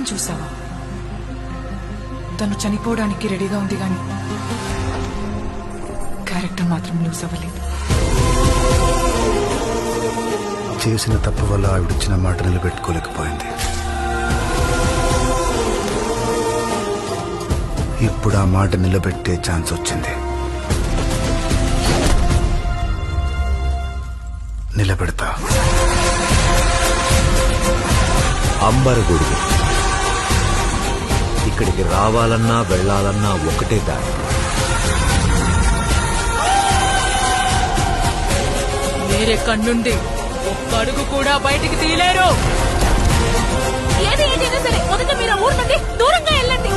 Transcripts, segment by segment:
ముఖం చూసావా? తను చనిపోవడానికి రెడీగా ఉంది గాని క్యారెక్టర్ మాత్రం లూజ్ అవ్వలేదు. చేసిన తప్పు వల్ల ఆవిడిచ్చిన మాట నిలబెట్టుకోలేకపోయింది. ఇప్పుడు ఆ మాట నిలబెట్టే ఛాన్స్ వచ్చింది. నిలబెడతా. అంబరగొడుగు ఇక్కడికి రావాలన్నా వెళ్లాలన్నా ఒకటే దారి. మీరెక్కడి నుండి ఒక్క అడుగు కూడా బయటికి తీయలేరు. ఏది ఏదైనా సరే మొదట మీరు ఊరు నుండి దూరంగా వెళ్ళండి.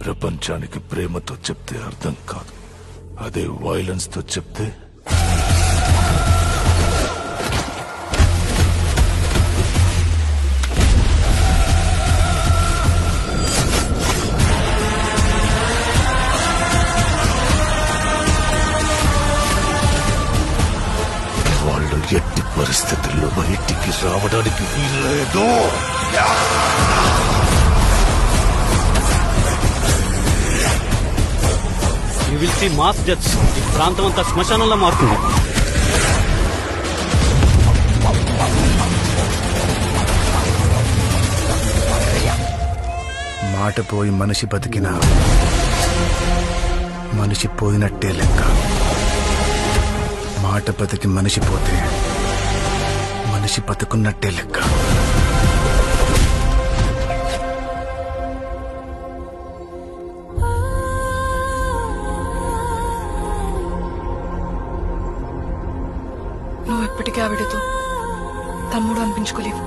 ప్రపంచానికి ప్రేమతో చెప్తే అర్థం కాదు, అదే వైలెన్స్ తో చెప్తే వాళ్ళు ఎట్టి పరిస్థితుల్లో బయటికి రావడానికి వీల్లేదు. You will see mass deaths. ఈ ప్రాంతం అంతా శ్మశానంలో మారుతుంది. మాట పోయి మనిషి బతికినా మనిషి పోయినట్టే లెక్క. మాట బతికి మనిషి పోతే మనిషి బతుకున్నట్టే లెక్క. నువ్వు ఎప్పటికీ ఆవిడతో తమ్ముడు అనిపించుకోలేవు.